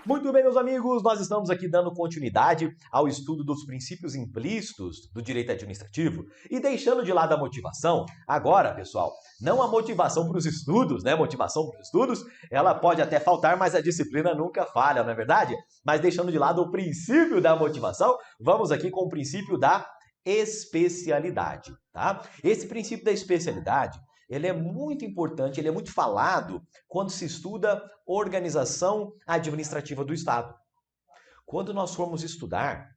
Muito bem, meus amigos, nós estamos aqui dando continuidade ao estudo dos princípios implícitos do direito administrativo e deixando de lado a motivação. Agora, pessoal, não a motivação para os estudos, né? Motivação para os estudos, ela pode até faltar, mas a disciplina nunca falha, não é verdade? Mas deixando de lado o princípio da motivação, vamos aqui com o princípio da especialidade, tá? Esse princípio da especialidade, ele é muito importante, ele é muito falado quando se estuda organização administrativa do Estado. Quando nós formos estudar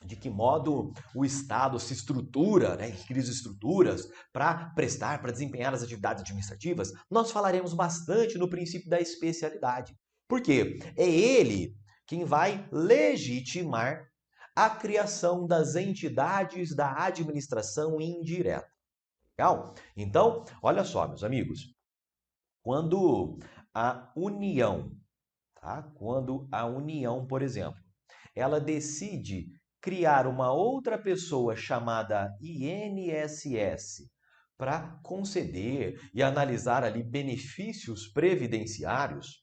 de que modo o Estado se estrutura, né, cria estruturas para prestar, para desempenhar as atividades administrativas, nós falaremos bastante no princípio da especialidade. Por quê? É ele quem vai legitimar a criação das entidades da administração indireta. Legal? Então, olha só, meus amigos, quando a União, tá? Quando a União, por exemplo, ela decide criar uma outra pessoa chamada INSS para conceder e analisar ali benefícios previdenciários,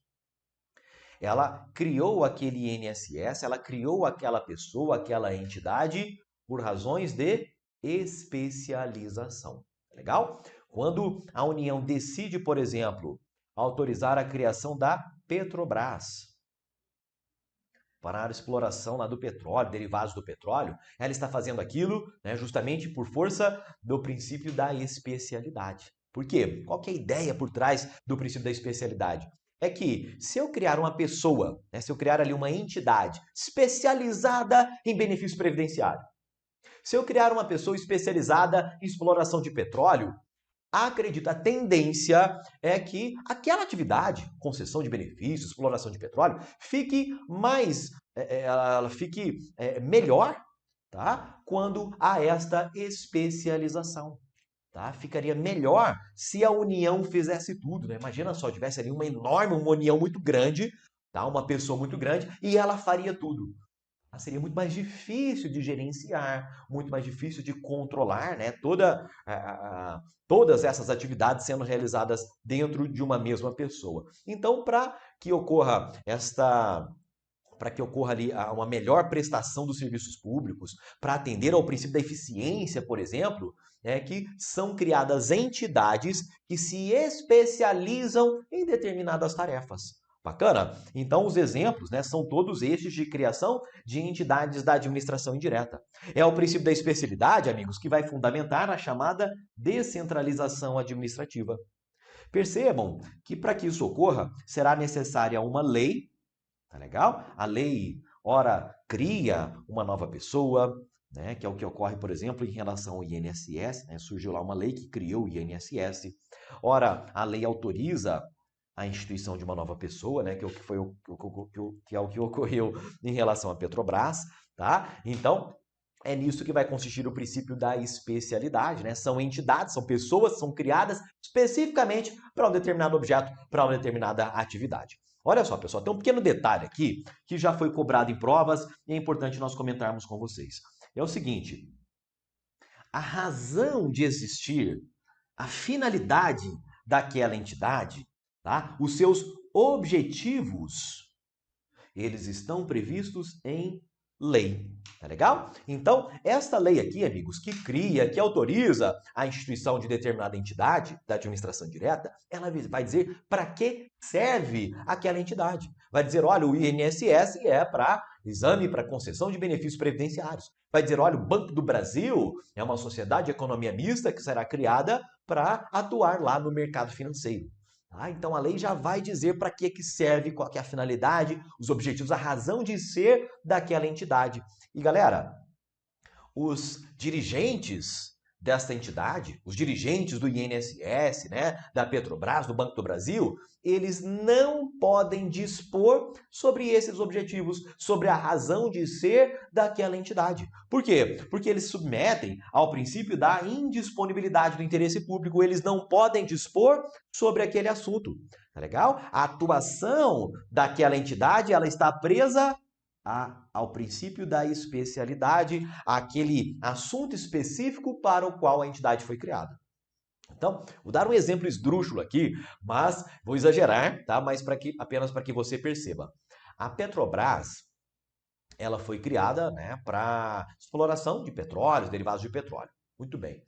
ela criou aquele INSS, ela criou aquela pessoa, aquela entidade por razões de especialização. Legal? Quando a União decide, por exemplo, autorizar a criação da Petrobras para a exploração lá do petróleo, derivados do petróleo, ela está fazendo aquilo, né, justamente por força do princípio da especialidade. Por quê? Qual que é a ideia por trás do princípio da especialidade? É que se eu criar uma pessoa, né, se eu criar ali uma entidade especializada em benefício previdenciário, se eu criar uma pessoa especializada em exploração de petróleo, acredito, a tendência é que aquela atividade, concessão de benefícios, exploração de petróleo, fique mais, ela fique melhor, tá? Quando há esta especialização. Tá? Ficaria melhor se a União fizesse tudo, né? Imagina só, tivesse ali uma união muito grande, tá? Uma pessoa muito grande, e ela faria tudo. Seria muito mais difícil de gerenciar, muito mais difícil de controlar, né? Todas essas atividades sendo realizadas dentro de uma mesma pessoa. Então, para que ocorra ali uma melhor prestação dos serviços públicos, para atender ao princípio da eficiência, por exemplo, é que são criadas entidades que se especializam em determinadas tarefas. Bacana? Então, os exemplos, né, são todos estes de criação de entidades da administração indireta. É o princípio da especialidade, amigos, que vai fundamentar a chamada descentralização administrativa. Percebam que para que isso ocorra, será necessária uma lei. Tá legal? A lei, ora, cria uma nova pessoa, né, que é o que ocorre, por exemplo, em relação ao INSS, né, surgiu lá uma lei que criou o INSS. Ora, a lei autoriza a instituição de uma nova pessoa, né, que é o que foi que é o que ocorreu em relação à Petrobras, tá? Então, é nisso que vai consistir o princípio da especialidade, né? São entidades, são pessoas, são criadas especificamente para um determinado objeto, para uma determinada atividade. Olha só, pessoal, tem um pequeno detalhe aqui que já foi cobrado em provas e é importante nós comentarmos com vocês. É o seguinte: a razão de existir, a finalidade daquela entidade, tá? Os seus objetivos, eles estão previstos em lei. Tá legal? Então, esta lei aqui, amigos, que cria, que autoriza a instituição de determinada entidade da administração direta, ela vai dizer para que serve aquela entidade. Vai dizer, olha, o INSS é para exame para concessão de benefícios previdenciários. Vai dizer, olha, o Banco do Brasil é uma sociedade de economia mista que será criada para atuar lá no mercado financeiro. Tá? Então a lei já vai dizer para que serve, qual que é a finalidade, os objetivos, a razão de ser daquela entidade. E galera, os dirigentes desta entidade, os dirigentes do INSS, né, da Petrobras, do Banco do Brasil, eles não podem dispor sobre esses objetivos, sobre a razão de ser daquela entidade. Por quê? Porque eles se submetem ao princípio da indisponibilidade do interesse público, eles não podem dispor sobre aquele assunto. Tá legal? A atuação daquela entidade, ela está presa ao princípio da especialidade, àquele assunto específico para o qual a entidade foi criada. Então, vou dar um exemplo esdrúxulo aqui, mas vou exagerar, tá? Mas apenas para que você perceba. A Petrobras, ela foi criada, né, para exploração de petróleo, derivados de petróleo. Muito bem.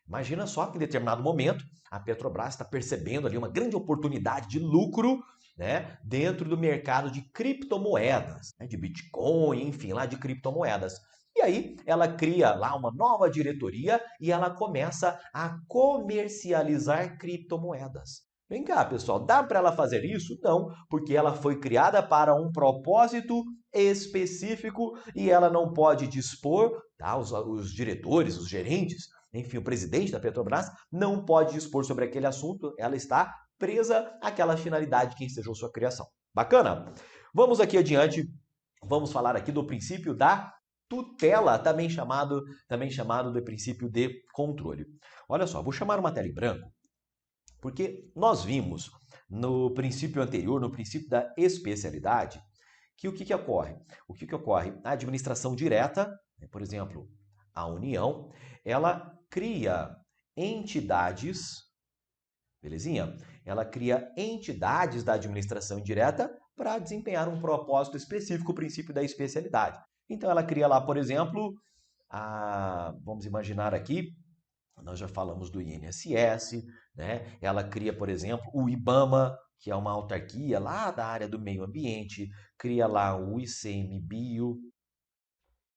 Imagina só que em determinado momento a Petrobras está percebendo ali uma grande oportunidade de lucro, né, dentro do mercado de criptomoedas, né, de Bitcoin, enfim, lá de criptomoedas. E aí ela cria lá uma nova diretoria e ela começa a comercializar criptomoedas. Vem cá, pessoal, dá para ela fazer isso? Não, porque ela foi criada para um propósito específico e ela não pode dispor, tá? Os diretores, os gerentes, enfim, o presidente da Petrobras não pode dispor sobre aquele assunto, ela está presa àquela finalidade que ensejou sua criação. Bacana? Vamos aqui adiante, vamos falar aqui do princípio da tutela, também chamado de princípio de controle. Olha só, vou chamar uma tela em branco, porque nós vimos no princípio anterior, no princípio da especialidade, que o que ocorre? O que ocorre? A administração direta, por exemplo, a União, ela cria entidades, belezinha? Ela cria entidades da administração indireta para desempenhar um propósito específico, o princípio da especialidade. Então ela cria lá, por exemplo, vamos imaginar aqui, nós já falamos do INSS, né? Ela cria, por exemplo, o IBAMA, que é uma autarquia lá da área do meio ambiente, cria lá o ICMBio,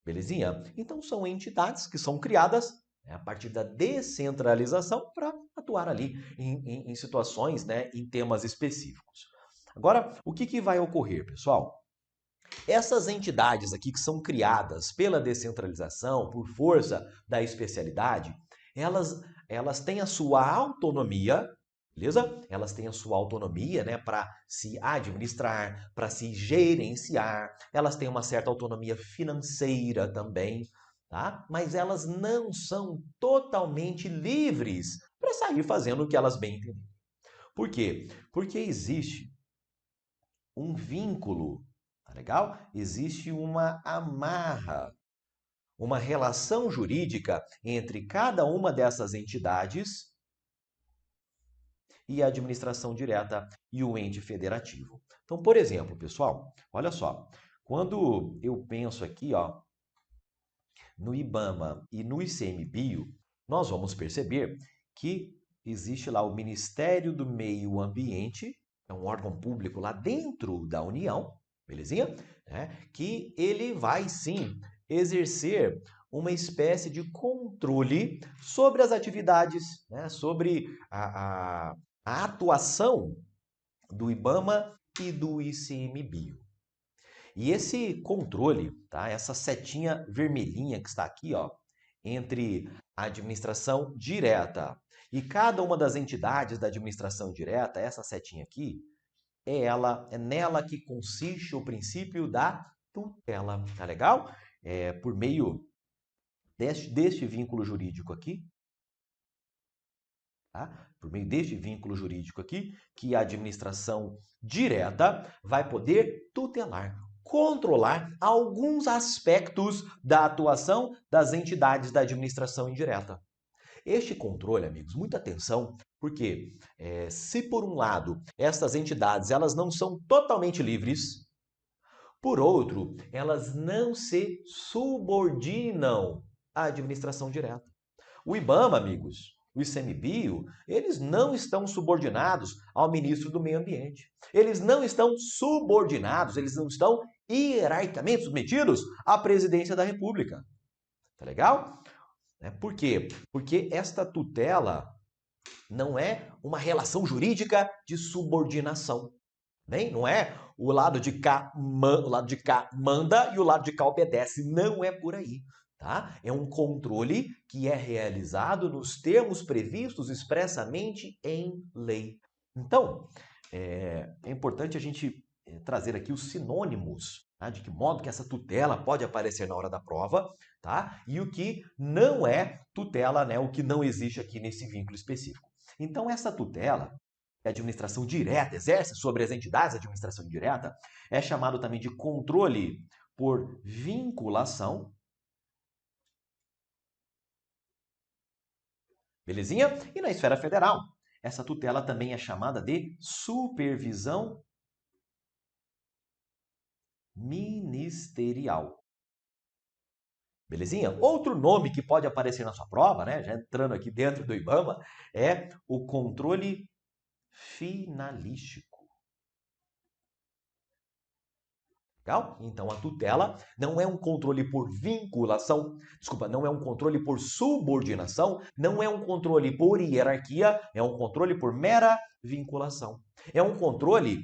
belezinha? Então são entidades que são criadas, né, a partir da descentralização para atuar ali em situações, né, em temas específicos. Agora, o que vai ocorrer, pessoal? Essas entidades aqui que são criadas pela descentralização, por força da especialidade, elas têm a sua autonomia, beleza? Elas têm a sua autonomia, né, para se administrar, para se gerenciar, elas têm uma certa autonomia financeira também, tá? Mas elas não são totalmente livres para sair fazendo o que elas bem entenderem. Por quê? Porque existe um vínculo, tá legal? Existe uma amarra, uma relação jurídica entre cada uma dessas entidades e a administração direta e o ente federativo. Então, por exemplo, pessoal, olha só, quando eu penso aqui, ó, no IBAMA e no ICMBio, nós vamos perceber que existe lá o Ministério do Meio Ambiente, é um órgão público lá dentro da União, belezinha? Que ele vai sim exercer uma espécie de controle sobre as atividades, né, sobre a atuação do IBAMA e do ICMBio. E esse controle, tá? Essa setinha vermelhinha que está aqui, ó, entre a administração direta e cada uma das entidades da administração direta, essa setinha aqui, é nela que consiste o princípio da tutela, tá legal? Por meio deste vínculo jurídico aqui, tá? Por meio deste vínculo jurídico aqui, que a administração direta vai poder tutelar, controlar alguns aspectos da atuação das entidades da administração indireta. Este controle, amigos, muita atenção, porque se por um lado essas entidades elas não são totalmente livres, por outro, elas não se subordinam à administração direta. O IBAMA, amigos, o ICMBio, eles não estão subordinados ao ministro do Meio Ambiente. Eles não estão subordinados, eles não estão hierarquicamente submetidos à presidência da República. Tá legal? Por quê? Porque esta tutela não é uma relação jurídica de subordinação. Não é o lado de cá manda e o lado de cá obedece. Não é por aí. Tá? É um controle que é realizado nos termos previstos expressamente em lei. Então, é importante a gente trazer aqui os sinônimos, tá? De que modo que essa tutela pode aparecer na hora da prova, tá? E o que não é tutela, né? O que não existe aqui nesse vínculo específico. Então, essa tutela, que a administração direta exerce sobre as entidades da administração indireta, é chamado também de controle por vinculação. Belezinha? E na esfera federal, essa tutela também é chamada de supervisão ministerial. Belezinha? Outro nome que pode aparecer na sua prova, né, já entrando aqui dentro do IBAMA, é o controle finalístico. Legal? Então, a tutela não é um controle por vinculação, desculpa, não é um controle por subordinação, não é um controle por hierarquia, é um controle por mera vinculação. É um controle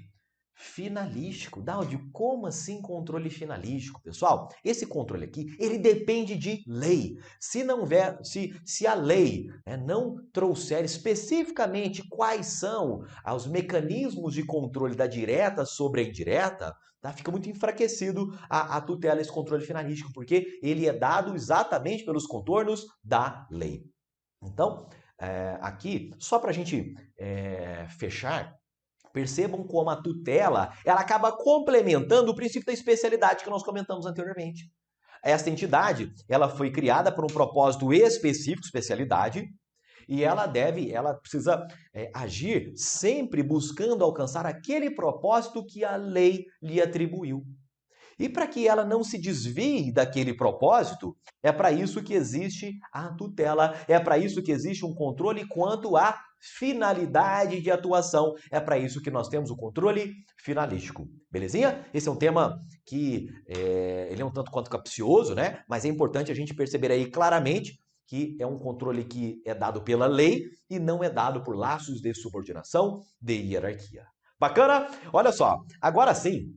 finalístico. Daldi, como assim controle finalístico? Pessoal, esse controle aqui, ele depende de lei. Se não ver, se a lei, né, não trouxer especificamente quais são os mecanismos de controle da direta sobre a indireta, tá, fica muito enfraquecido a tutela, esse controle finalístico, porque ele é dado exatamente pelos contornos da lei. Então, aqui, só para a gente fechar, percebam como a tutela ela acaba complementando o princípio da especialidade que nós comentamos anteriormente. Essa entidade ela foi criada por um propósito específico, especialidade, e ela precisa agir sempre buscando alcançar aquele propósito que a lei lhe atribuiu. E para que ela não se desvie daquele propósito, é para isso que existe a tutela, é para isso que existe um controle quanto à finalidade de atuação. É para isso que nós temos o controle finalístico. Belezinha? Esse é um tema que ele é um tanto quanto capcioso, né? Mas é importante a gente perceber aí claramente que é um controle que é dado pela lei e não é dado por laços de subordinação, de hierarquia. Bacana? Olha só, agora sim,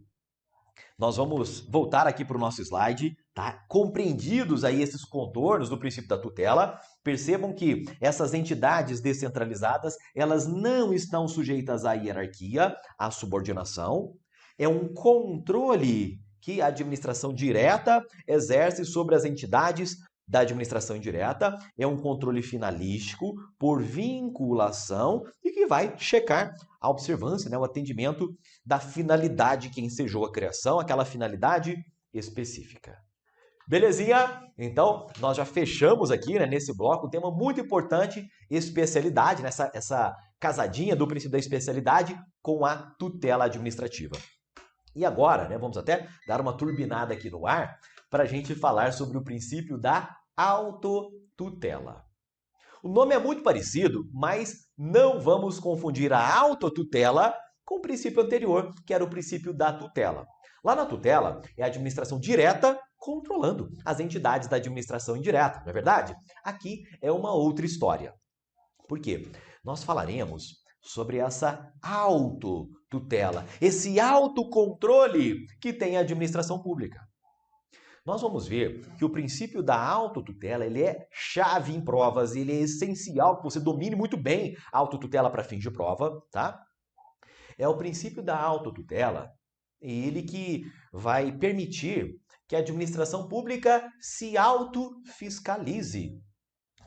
nós vamos voltar aqui para o nosso slide, tá? Compreendidos aí esses contornos do princípio da tutela, percebam que essas entidades descentralizadas, elas não estão sujeitas à hierarquia, à subordinação. É um controle que a administração direta exerce sobre as entidades da administração indireta, é um controle finalístico por vinculação e que vai checar a observância, né, o atendimento da finalidade que ensejou a criação, aquela finalidade específica. Belezinha? Então, nós já fechamos aqui, né, nesse bloco um tema muito importante, especialidade, nessa essa casadinha do princípio da especialidade com a tutela administrativa. E agora, né, vamos até dar uma turbinada aqui no ar para a gente falar sobre o princípio da autotutela. O nome é muito parecido, mas não vamos confundir a autotutela com o princípio anterior, que era o princípio da tutela. Lá na tutela, é a administração direta controlando as entidades da administração indireta, não é verdade? Aqui é uma outra história. Por quê? Nós falaremos sobre essa autotutela, esse autocontrole que tem a administração pública. Nós vamos ver que o princípio da autotutela ele é chave em provas, ele é essencial que você domine muito bem a autotutela para fins de prova, tá? É o princípio da autotutela, ele que vai permitir que a administração pública se autofiscalize.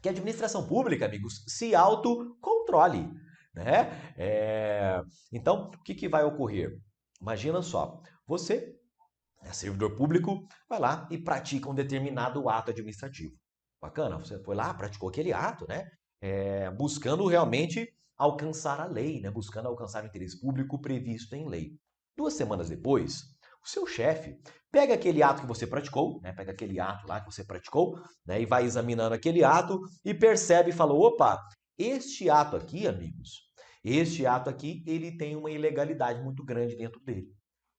Que a administração pública, amigos, se autocontrole, né? Então, o que vai ocorrer? Imagina só, você, servidor público, vai lá e pratica um determinado ato administrativo. Bacana, você foi lá, praticou aquele ato, né? Buscando realmente alcançar a lei, né? Buscando alcançar o interesse público previsto em lei. 2 semanas depois, o seu chefe pega aquele ato que você praticou, né? Pega aquele ato lá que você praticou, né? E vai examinando aquele ato e percebe e fala, opa, este ato aqui, amigos, este ato aqui, ele tem uma ilegalidade muito grande dentro dele.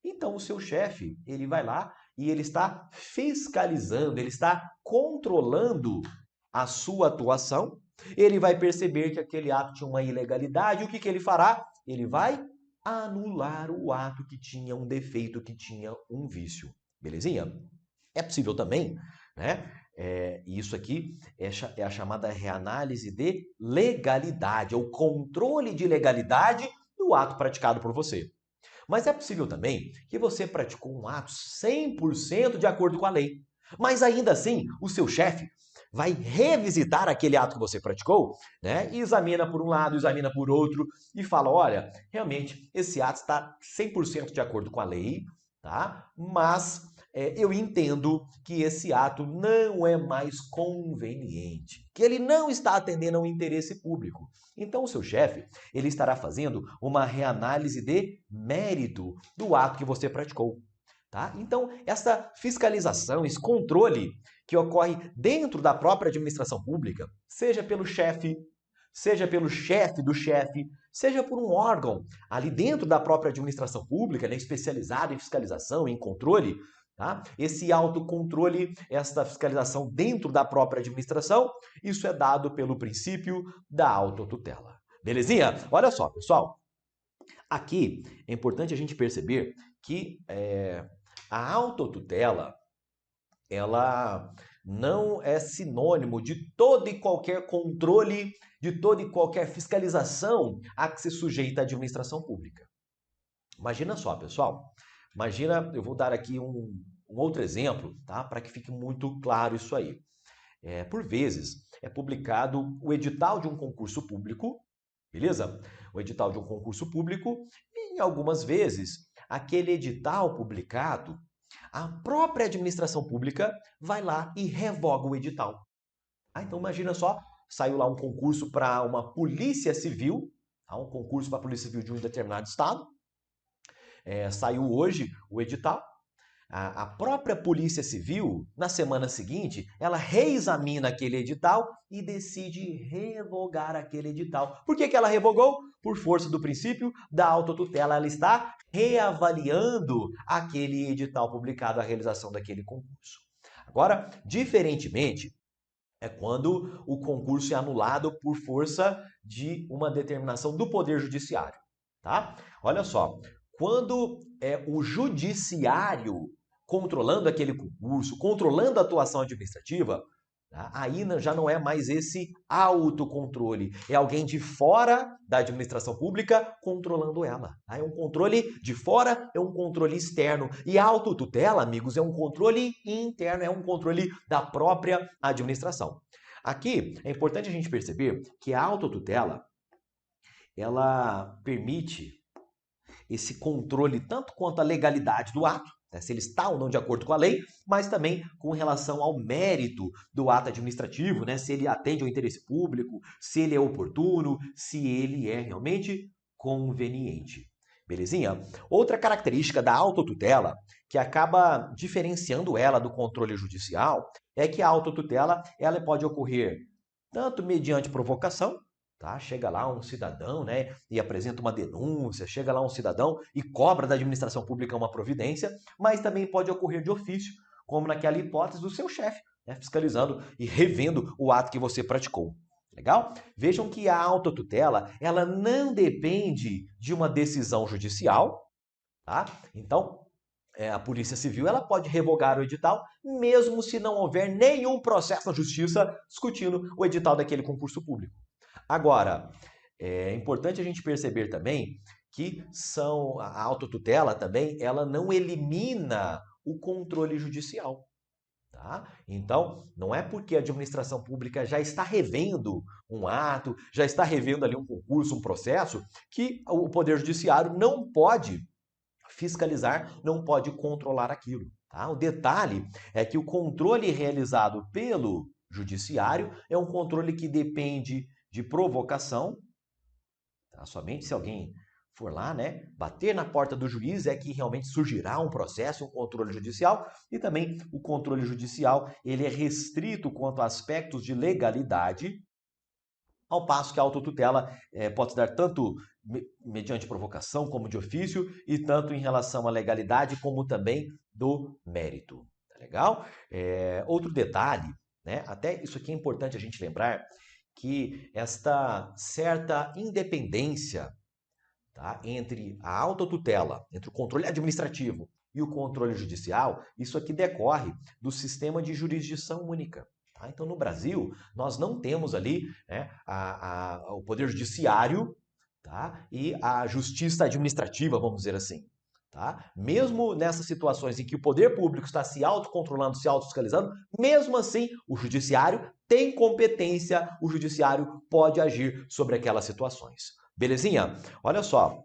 Então, o seu chefe, ele vai lá e ele está fiscalizando, ele está controlando a sua atuação. Ele vai perceber que aquele ato tinha uma ilegalidade. O que ele fará? Ele vai anular o ato que tinha um defeito, que tinha um vício. Belezinha? É possível também, né? Isso aqui é a chamada reanálise de legalidade, ou controle de legalidade do ato praticado por você. Mas é possível também que você praticou um ato 100% de acordo com a lei. Mas ainda assim, o seu chefe vai revisitar aquele ato que você praticou, né? E examina por um lado, examina por outro e fala, olha, realmente esse ato está 100% de acordo com a lei, tá? Mas eu entendo que esse ato não é mais conveniente, que ele não está atendendo ao interesse público. Então, o seu chefe, ele estará fazendo uma reanálise de mérito do ato que você praticou. Tá? Então, essa fiscalização, esse controle que ocorre dentro da própria administração pública, seja pelo chefe, seja pelo chefe do chefe, seja por um órgão ali dentro da própria administração pública, né, especializado em fiscalização, em controle, tá? Esse autocontrole, essa fiscalização dentro da própria administração, isso é dado pelo princípio da autotutela. Belezinha? Olha só, pessoal. Aqui é importante a gente perceber que a autotutela, ela não é sinônimo de todo e qualquer controle, de toda e qualquer fiscalização a que se sujeita a administração pública. Imagina só, pessoal. Imagina, eu vou dar aqui um outro exemplo, tá? Para que fique muito claro isso aí. Por vezes, é publicado o edital de um concurso público, beleza? O edital de um concurso público, e em algumas vezes, aquele edital publicado, a própria administração pública vai lá e revoga o edital. Então imagina só, saiu lá um concurso para uma polícia civil, tá? Um concurso para a polícia civil de um determinado estado, saiu hoje o edital. A própria Polícia Civil, na semana seguinte, ela reexamina aquele edital e decide revogar aquele edital. Por que ela revogou? Por força do princípio da autotutela. Ela está reavaliando aquele edital publicado, a realização daquele concurso. Agora, diferentemente, é quando o concurso é anulado por força de uma determinação do Poder Judiciário. Tá? Olha só, quando é o judiciário controlando aquele concurso, controlando a atuação administrativa, tá? Aí já não é mais esse autocontrole. É alguém de fora da administração pública controlando ela. Tá? É um controle de fora, é um controle externo. E a autotutela, amigos, é um controle interno, é um controle da própria administração. Aqui é importante a gente perceber que a autotutela, ela permite esse controle tanto quanto a legalidade do ato, né, se ele está ou não de acordo com a lei, mas também com relação ao mérito do ato administrativo, né, se ele atende ao interesse público, se ele é oportuno, se ele é realmente conveniente. Belezinha? Outra característica da autotutela, que acaba diferenciando ela do controle judicial, é que a autotutela ela pode ocorrer tanto mediante provocação, tá? Chega lá um cidadão, né, e apresenta uma denúncia, chega lá um cidadão e cobra da administração pública uma providência, mas também pode ocorrer de ofício, como naquela hipótese do seu chefe, né, fiscalizando e revendo o ato que você praticou. Legal? Vejam que a autotutela, ela não depende de uma decisão judicial, tá? Então, a Polícia Civil ela pode revogar o edital, mesmo se não houver nenhum processo na Justiça discutindo o edital daquele concurso público. Agora, é importante a gente perceber também que a autotutela também, ela não elimina o controle judicial. Tá? Então, não é porque a administração pública já está revendo um ato, já está revendo ali um concurso, um processo, que o Poder Judiciário não pode fiscalizar, não pode controlar aquilo. Tá? O detalhe é que o controle realizado pelo Judiciário é um controle que depende de provocação, tá? Somente se alguém for lá, né, bater na porta do juiz é que realmente surgirá um processo, um controle judicial, e também o controle judicial ele é restrito quanto a aspectos de legalidade, ao passo que a autotutela pode se dar tanto mediante provocação como de ofício, e tanto em relação à legalidade como também do mérito. Tá legal? Outro detalhe, né, até isso aqui é importante a gente lembrar, que esta certa independência, tá, entre a autotutela, entre o controle administrativo e o controle judicial, isso aqui decorre do sistema de jurisdição única. Tá? Então, no Brasil, nós não temos ali, né, o poder judiciário, tá, e a justiça administrativa, vamos dizer assim. Tá? Mesmo nessas situações em que o poder público está se autocontrolando, se autofiscalizando, mesmo assim o judiciário tem competência, o judiciário pode agir sobre aquelas situações. Belezinha? Olha só,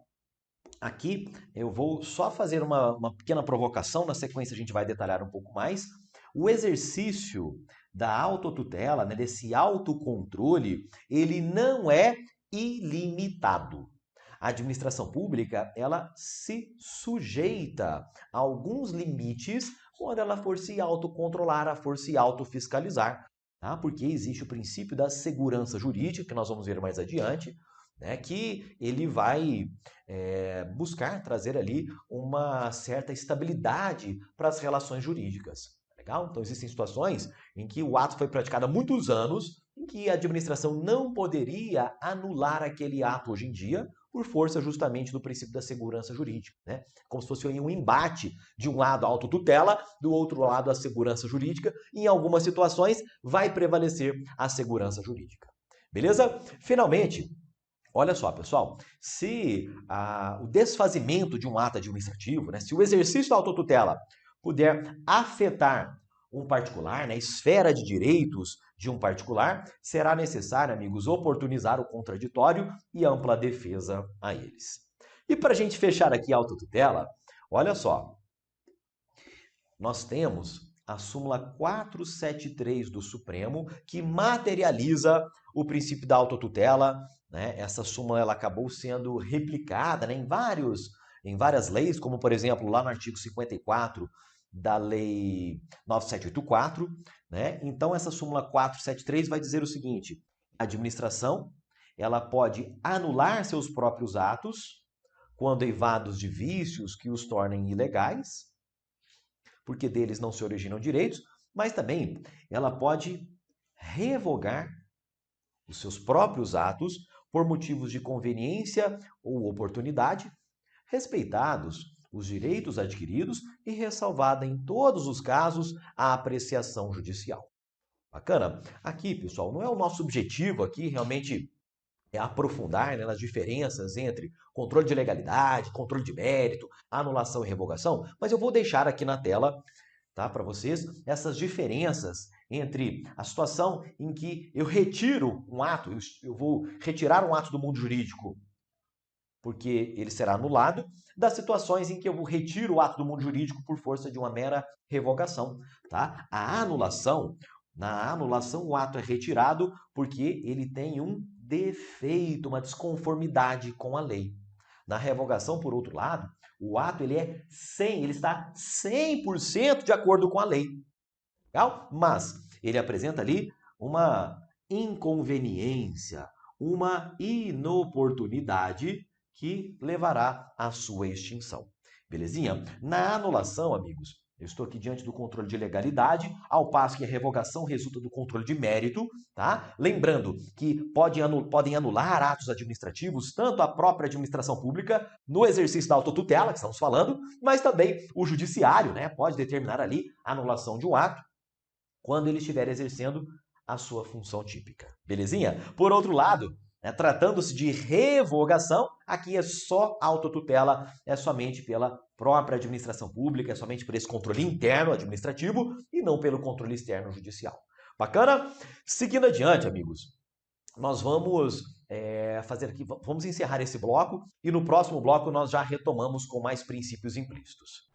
aqui eu vou só fazer uma pequena provocação, na sequência a gente vai detalhar um pouco mais. O exercício da autotutela, né, desse autocontrole, ele não é ilimitado. a administração pública, ela se sujeita a alguns limites quando ela for se autocontrolar, a for se autofiscalizar, tá? Porque existe o princípio da segurança jurídica, que nós vamos ver mais adiante, né, que ele vai buscar trazer ali uma certa estabilidade para as relações jurídicas. Legal? Então existem situações em que o ato foi praticado há muitos anos, em que a administração não poderia anular aquele ato hoje em dia, por força justamente do princípio da segurança jurídica, né? Como se fosse um embate, de um lado a autotutela, do outro lado a segurança jurídica, e em algumas situações vai prevalecer a segurança jurídica. Beleza? Finalmente, olha só, pessoal, se o desfazimento de um ato administrativo, né, se o exercício da autotutela puder afetar um particular, né, a esfera de direitos de um particular, será necessário, amigos, oportunizar o contraditório e ampla defesa a eles. E para a gente fechar aqui a autotutela, olha só, nós temos a súmula 473 do Supremo, que materializa o princípio da autotutela, né? Essa súmula ela acabou sendo replicada, né, em várias leis, como por exemplo lá no artigo 54 da Lei 9784, né? Então essa súmula 473 vai dizer o seguinte: a administração ela pode anular seus próprios atos quando eivados de vícios que os tornem ilegais, porque deles não se originam direitos, mas também ela pode revogar os seus próprios atos por motivos de conveniência ou oportunidade, respeitados os direitos adquiridos e ressalvada em todos os casos a apreciação judicial. Bacana? Aqui, pessoal, não é o nosso objetivo aqui realmente aprofundar, né, nas diferenças entre controle de legalidade, controle de mérito, anulação e revogação, mas eu vou deixar aqui na tela, tá, para vocês essas diferenças entre a situação em que eu retiro um ato, eu vou retirar um ato do mundo jurídico porque ele será anulado, das situações em que eu retiro o ato do mundo jurídico por força de uma mera revogação, tá? Na anulação o ato é retirado porque ele tem um defeito, uma desconformidade com a lei. Na revogação, por outro lado, o ato ele está 100% de acordo com a lei. Legal? Mas ele apresenta ali uma inconveniência, uma inoportunidade que levará à sua extinção. Belezinha? Na anulação, amigos, eu estou aqui diante do controle de legalidade, ao passo que a revogação resulta do controle de mérito, tá? Lembrando que podem anular atos administrativos, tanto a própria administração pública, no exercício da autotutela, que estamos falando, mas também o judiciário, né? Pode determinar ali a anulação de um ato quando ele estiver exercendo a sua função típica. Belezinha? Por outro lado, tratando-se de revogação, aqui é só autotutela, é somente pela própria administração pública, é somente por esse controle interno administrativo e não pelo controle externo judicial. Bacana? Seguindo adiante, amigos, nós vamos vamos encerrar esse bloco e no próximo bloco nós já retomamos com mais princípios implícitos.